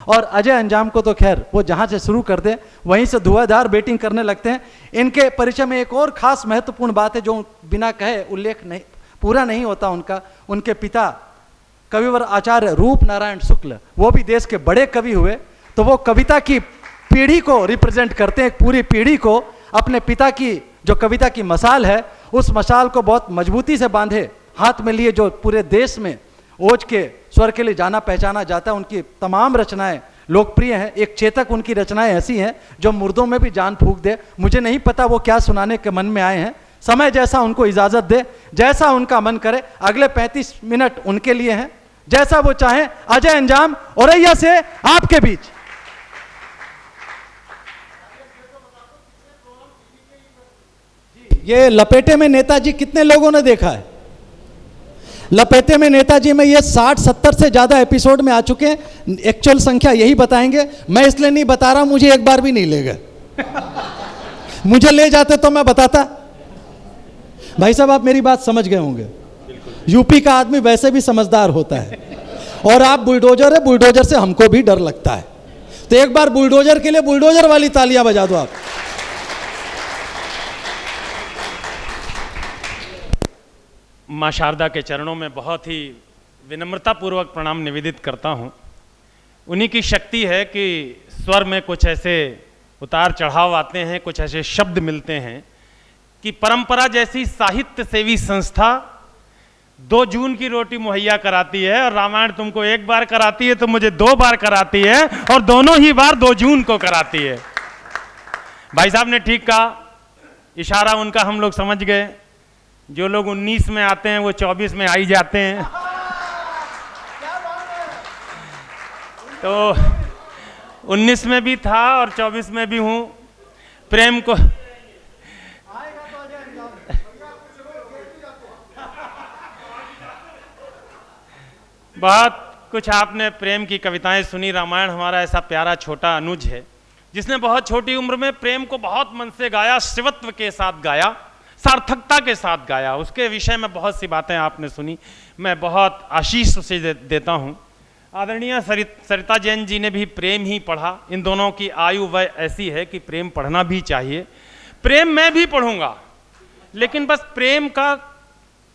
और अजय अंजाम को तो खैर वो जहां से शुरू कर दे वहीं से धुआंधार बैटिंग करने लगते हैं। इनके परिचय में एक और खास महत्वपूर्ण बात है जो बिना कहे उल्लेख नहीं पूरा नहीं होता उनका। उनके पिता कविवर आचार्य रूप नारायण शुक्ल, वो भी देश के बड़े कवि हुए, तो वो कविता की पीढ़ी को रिप्रेजेंट करते हैं, एक पूरी पीढ़ी को। अपने पिता की जो कविता की मशाल है उस मशाल को बहुत मजबूती से बांधे हाथ में लिए, जो पूरे देश में ओज के स्वर के लिए जाना पहचाना जाता है। उनकी तमाम रचनाएं लोकप्रिय हैं। एक चेतक उनकी रचनाएं ऐसी हैं जो मुर्दों में भी जान फूंक दे। मुझे नहीं पता वो क्या सुनाने के मन में आए हैं, समय जैसा उनको इजाजत दे, जैसा उनका मन करे। अगले 35 मिनट उनके लिए हैं, जैसा वो चाहें। अजय अंजाम औरैया से आपके बीच। ये लपेटे में नेताजी कितने लोगों ने देखा है? लपेटे में नेताजी में ये 60-70 से ज्यादा एपिसोड में आ चुके हैं। एक्चुअल संख्या यही बताएंगे, मैं इसलिए नहीं बता रहा, मुझे एक बार भी नहीं ले गए। मुझे ले जाते तो मैं बताता। भाई साहब आप मेरी बात समझ गए होंगे। यूपी का आदमी वैसे भी समझदार होता है, और आप बुलडोजर है, बुलडोजर से हमको भी डर लगता है। तो एक बार बुलडोजर के लिए बुलडोजर वाली तालियां बजा दो आप। माँ शारदा के चरणों में बहुत ही विनम्रतापूर्वक प्रणाम निवेदित करता हूँ। उन्हीं की शक्ति है कि स्वर में कुछ ऐसे उतार चढ़ाव आते हैं, कुछ ऐसे शब्द मिलते हैं कि परंपरा जैसी साहित्य सेवी संस्था 2 जून की रोटी मुहैया कराती है, और रामायण तुमको एक बार कराती है तो मुझे 2 बार कराती है, और दोनों ही बार 2 जून को कराती है। भाई साहब ने ठीक कहा, इशारा उनका हम लोग समझ गए। जो लोग 19 में आते हैं वो 24 में आ ही जाते हैं। तो 19 में भी था और 24 में भी हूं। प्रेम को बहुत कुछ आपने प्रेम की कविताएं सुनी। रामायण हमारा ऐसा प्यारा छोटा अनुज है जिसने बहुत छोटी उम्र में प्रेम को बहुत मन से गाया, शिवत्व के साथ गाया, सार्थकता के साथ गाया। उसके विषय में बहुत सी बातें आपने सुनी, मैं बहुत आशीष उसे देता हूं। आदरणीय सरिता जैन जी ने भी प्रेम ही पढ़ा। इन दोनों की आयु वय ऐसी है कि प्रेम पढ़ना भी चाहिए। प्रेम मैं भी पढ़ूंगा, लेकिन बस प्रेम का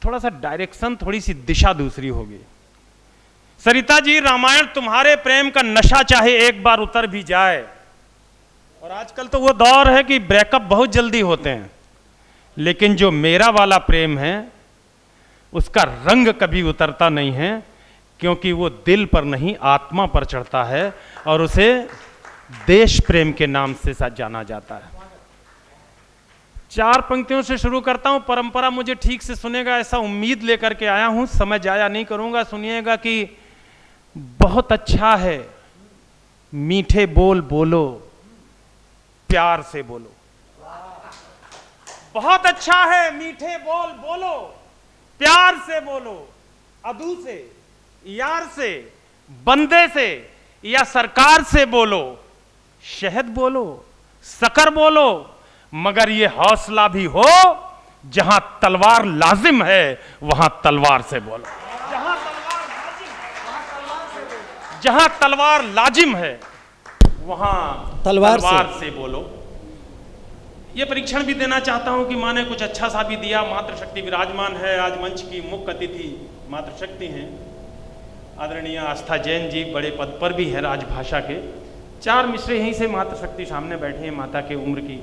थोड़ा सा डायरेक्शन, थोड़ी सी दिशा दूसरी होगी। सरिता जी, रामायण तुम्हारे प्रेम का नशा चाहे एक बार उतर भी जाए, और आजकल तो वो दौर है कि ब्रेकअप बहुत जल्दी होते हैं, लेकिन जो मेरा वाला प्रेम है उसका रंग कभी उतरता नहीं है, क्योंकि वो दिल पर नहीं आत्मा पर चढ़ता है, और उसे देश प्रेम के नाम से जाना जाता है। 4 पंक्तियों से शुरू करता हूं। परंपरा मुझे ठीक से सुनेगा ऐसा उम्मीद लेकर के आया हूं, समय जाया नहीं करूंगा। सुनिएगा कि बहुत अच्छा है मीठे बोल बोलो, प्यार से बोलो। बहुत अच्छा है मीठे बोल बोलो, प्यार से बोलो। अदू से, यार से, बंदे से या सरकार से बोलो। शहद बोलो, शक्कर बोलो, मगर ये हौसला भी हो जहां तलवार लाजिम है वहां तलवार से बोलो। जहां तलवार लाजिम है वहां तलवार से बोलो। ये परीक्षण भी देना चाहता हूं कि माँ ने कुछ अच्छा सा भी दिया। मातृशक्ति विराजमान है। आज मंच की मुख्य अतिथि मातृशक्ति हैं, आदरणीय आस्था जैन जी, बड़े पद पर भी है राजभाषा के। 4 मिसरे यहीं से मातृशक्ति सामने बैठे हैं, माता के उम्र की।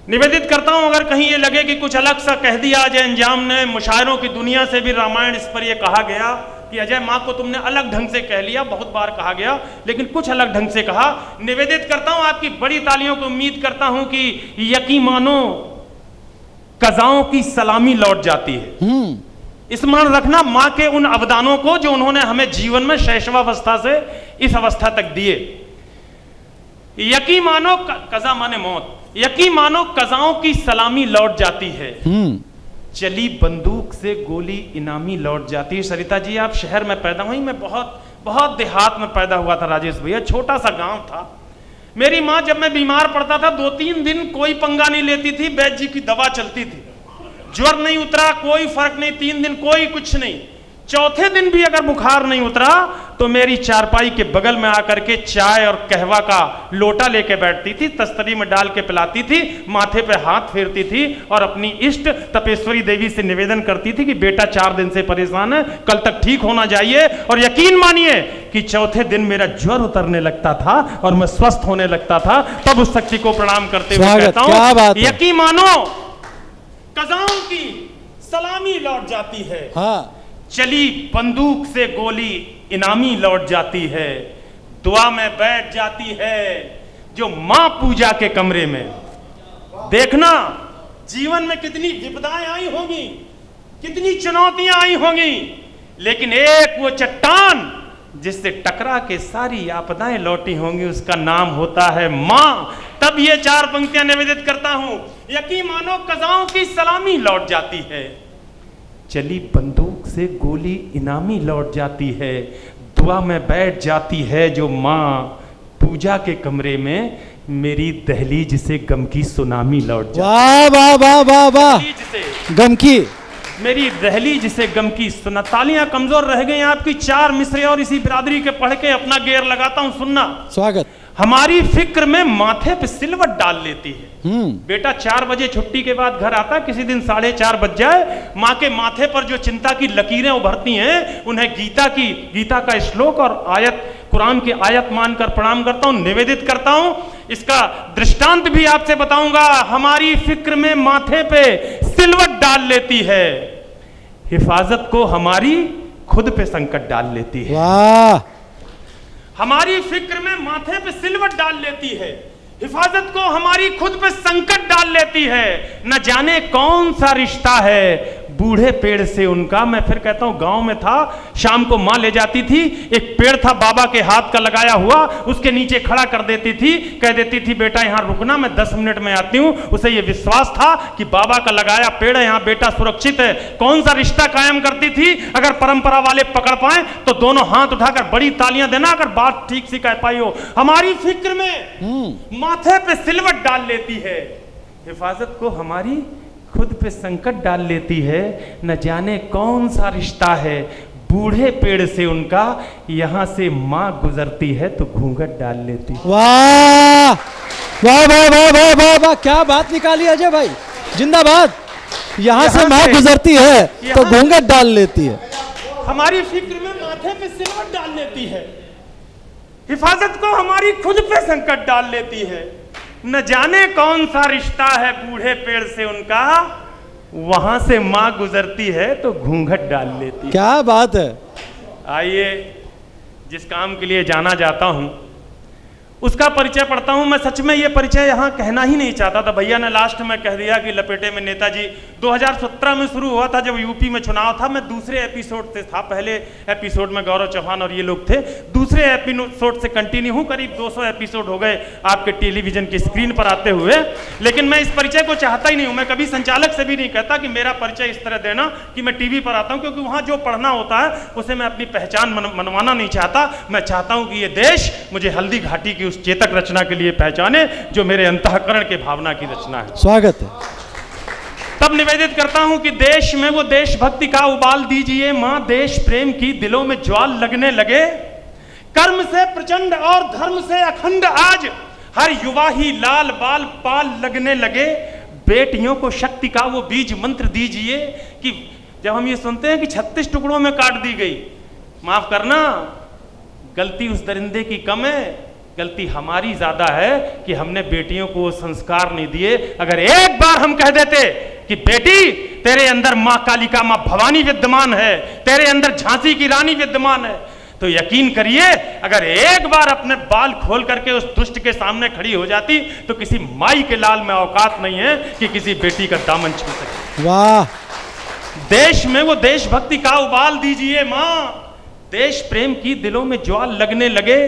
निवेदित करता हूं, अगर कहीं ये लगे कि कुछ अलग सा कह दिया अजय अंजाम ने, मुशायरों की दुनिया से भी रामायण इस पर यह कहा गया कि अजय माँ को तुमने अलग ढंग से कह लिया, बहुत बार कहा गया, लेकिन कुछ अलग ढंग से कहा। निवेदित करता हूं, आपकी बड़ी तालियों को उम्मीद करता हूं कि यकीन मानो कज़ाओं की सलामी लौट जाती है। स्मरण रखना माँ के उन अवदानों को जो उन्होंने हमें जीवन में शैशवावस्था से इस अवस्था तक दिए। यकीन मानो, कज़ा माने मौत, यकीन मानो कज़ाओं की सलामी लौट जाती है, चली बंदूक से गोली इनामी लौट जाती है। सरिता जी, आप शहर में पैदा हुई, मैं बहुत देहात में पैदा हुआ था राजेश भैया, छोटा सा गांव था। मेरी माँ जब मैं बीमार पड़ता था 2-3 दिन कोई पंगा नहीं लेती थी, वैद्य जी की दवा चलती थी। ज्वर नहीं उतरा, कोई फर्क नहीं, 3 दिन कोई कुछ नहीं, चौथे दिन भी अगर बुखार नहीं उतरा तो मेरी चारपाई के बगल में आकर के चाय और कहवा का लोटा लेके बैठती थी, तस्तरी में डाल के पिलाती थी, माथे पे हाथ फेरती थी और अपनी इष्ट तपेश्वरी देवी से निवेदन करती थी कि बेटा 4 दिन से परेशान है, कल तक ठीक होना चाहिए। और यकीन मानिए कि चौथे दिन मेरा ज्वर उतरने लगता था और मैं स्वस्थ होने लगता था। तब उस शक्ति को प्रणाम करते हुए कहता हूं, यकीन मानो कजाओं की सलामी लौट जाती है, हाँ। चली बंदूक से गोली इनामी लौट जाती है, दुआ में बैठ जाती है जो मां पूजा के कमरे में। देखना जीवन में कितनी विपदाएं आई होंगी, कितनी चुनौतियां आई होंगी, लेकिन एक वो चट्टान जिससे टकरा के सारी आपदाएं लौटी होंगी, उसका नाम होता है मां। तब ये 4 पंक्तियां निवेदित करता हूं, यकीन मानो कजाओं की सलामी लौट जाती है, चली बंदूक से गोली इनामी लौट जाती है, दुआ में बैठ जाती है जो मां पूजा के कमरे में, मेरी दहलीज से गम की सुनामी लौट जाती। वाह वाह वाह वाह वाह, गम की मेरी दहलीज से गम की सुना। तालियां कमजोर रह गई आपकी। 4 मिसरे और इसी बिरादरी के पढ़ के अपना गेर लगाता हूं, सुनना। स्वागत। हमारी फिक्र में माथे पे सिलवट डाल लेती है। बेटा 4 बजे छुट्टी के बाद घर आता, किसी दिन 4:30 बज जाए, माँ के माथे पर जो चिंता की लकीरें उभरती हैं, उन्हें गीता का श्लोक और आयत, कुरान की आयत मानकर प्रणाम करता हूं, निवेदित करता हूं। इसका दृष्टांत भी आपसे बताऊंगा। हमारी फिक्र में माथे पे सिलवट डाल लेती है, हिफाजत को हमारी खुद पे संकट डाल लेती है। वाह। हमारी फिक्र में माथे पे सिलवट डाल लेती है, हिफाजत को हमारी खुद पे संकट डाल लेती है। न जाने कौन सा रिश्ता है बूढ़े पेड़ से उनका। मैं फिर कहता हूं, गांव में था, शाम को मां ले जाती थी, एक पेड़ था बाबा के हाथ का लगाया हुआ, उसके नीचे खड़ा कर देती थी, कह देती थी बेटा यहां रुकना, मैं 10 मिनट में आती हूं। उसे यह विश्वास था कि बाबा का लगाया पेड़ है, यहां बेटा सुरक्षित है। कौन सा रिश्ता कायम करती थी? अगर परंपरा वाले पकड़ पाए तो दोनों हाथ उठाकर बड़ी तालियां देना, अगर बात ठीक से कह पाई हो। हमारी फिक्र में माथे पे सिलवट डाल लेती है, हिफाजत को हमारी खुद पे संकट डाल लेती है। न जाने कौन सा रिश्ता है बूढ़े पेड़ से उनका, यहां से मां गुजरती है तो घूंघट डाल लेती है। वाह वाह वाह वाह वाह वाह वाह, क्या बात निकाली अजय भाई, जिंदाबाद। यहां से मां गुजरती है तो घूंघट डाल लेती है। हमारी फिक्र में माथे पे सिलवट डाल लेती है, हिफाजत को हमारी खुद पे संकट डाल लेती है। न जाने कौन सा रिश्ता है बूढ़े पेड़ से उनका, वहां से मां गुजरती है तो घूंघट डाल लेती है। क्या बात है। आइए, जिस काम के लिए जाना जाता हूं उसका परिचय पढ़ता हूं। मैं सच में ये परिचय यहां कहना ही नहीं चाहता था, भैया ने लास्ट में कह दिया कि लपेटे में नेताजी। 2017 में शुरू हुआ था जब यूपी में चुनाव था। मैं दूसरे एपिसोड से था, पहले एपिसोड में गौरव चौहान और ये लोग थे, दूसरे एपिसोड से कंटिन्यू हूं। करीब 200 एपिसोड हो गए आपके टेलीविजन की स्क्रीन पर आते हुए। लेकिन मैं इस परिचय को चाहता ही नहीं हूं। मैं कभी संचालक से भी नहीं कहता कि मेरा परिचय इस तरह देना कि मैं टीवी पर आता हूं, क्योंकि वहां जो पढ़ना होता है उसे मैं अपनी पहचान मनवाना नहीं चाहता। मैं चाहता हूं कि ये देश मुझे हल्दी घाटी की उस चेतक रचना के लिए पहचाने जो मेरे अंतःकरण के भावना की रचना है। स्वागत है। तब निवेदित करता हूं कि देश में वो देशभक्ति का उबाल दीजिए मां, देश प्रेम की दिलों में ज्वाल लगने लगे, कर्म से प्रचंड और धर्म से अखंड आज हर युवा ही लाल बाल पाल लगने लगे। बेटियों को शक्ति का वो बीज मंत्र दीजिए कि जब हम ये सुनते हैं कि 36 टुकड़ों में काट दी गई, माफ करना, गलती उस दरिंदे की कम है, गलती हमारी ज्यादा है कि हमने बेटियों को संस्कार नहीं दिए। अगर एक बार हम कह देते कि बेटी तेरे अंदर मां कालिका, मां भवानी विद्यमान है, तेरे अंदर झांसी की रानी विद्यमान है, तो यकीन करिए अगर एक बार अपने बाल खोल करके उस दुष्ट के सामने खड़ी हो जाती तो किसी माई के लाल में औकात नहीं है कि किसी बेटी का दामन छू सके। वाह। देश में वो देशभक्ति का उबाल दीजिए मां, देश प्रेम की दिलों में ज्वाल लगने लगे,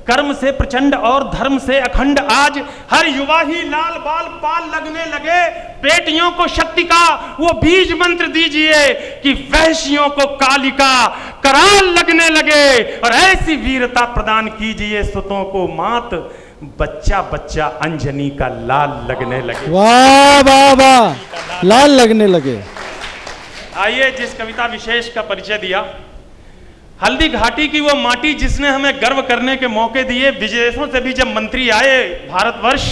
कर्म से प्रचंड और धर्म से अखंड आज हर युवा ही लाल बाल पाल लगने लगे। बेटियों को शक्ति का वो बीज मंत्र दीजिए कि वैश्यों को कालिका कराल लगने लगे, और ऐसी वीरता प्रदान कीजिए सुतों को मात, बच्चा बच्चा अंजनी का लाल लगने लगे। वाह वाह वाह, लाल लगने लगे। आइए जिस कविता विशेष का परिचय दिया, हल्दी घाटी की वो माटी जिसने हमें गर्व करने के मौके दिए। विदेशों से भी जब मंत्री आए भारतवर्ष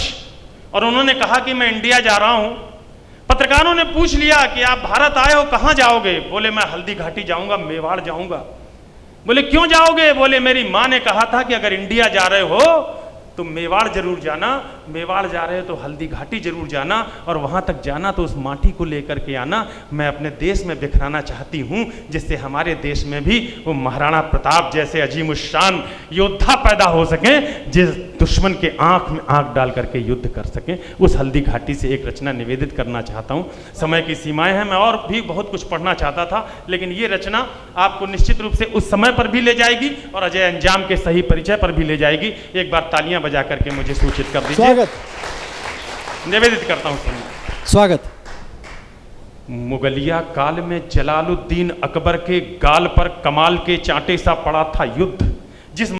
और उन्होंने कहा कि मैं इंडिया जा रहा हूं, पत्रकारों ने पूछ लिया कि आप भारत आए हो, कहां जाओगे? बोले मैं हल्दी घाटी जाऊंगा, मेवाड़ जाऊंगा। बोले क्यों जाओगे? बोले मेरी मां ने कहा था कि अगर इंडिया जा रहे हो तो मेवाड़ जरूर जाना, मेवाड़ जा रहे हो तो हल्दी घाटी जरूर जाना, और वहां तक जाना तो उस माटी को लेकर के आना। मैं अपने देश में बिखराना चाहती हूं, जिससे हमारे देश में भी वो महाराणा प्रताप जैसे अजीमुशान योद्धा पैदा हो सके, जिस दुश्मन के आंख में आंख डाल करके युद्ध कर सके। उस हल्दी घाटी से एक रचना निवेदित करना चाहता हूं। समय की सीमाएं हैं, मैं और भी बहुत कुछ पढ़ना चाहता था, लेकिन ये रचना आपको निश्चित रूप से उस समय पर भी ले जाएगी और अजय अंजाम के सही परिचय पर भी ले जाएगी। एक बार तालियां बजा करके मुझे सूचित कर दीजिए। स्वागत, निवेदित करता हूं। स्वागत। मुगलिया काल में जलालुद्दीन अकबर के गाल पर कमाल के चांटे सा पड़ा था युद्ध।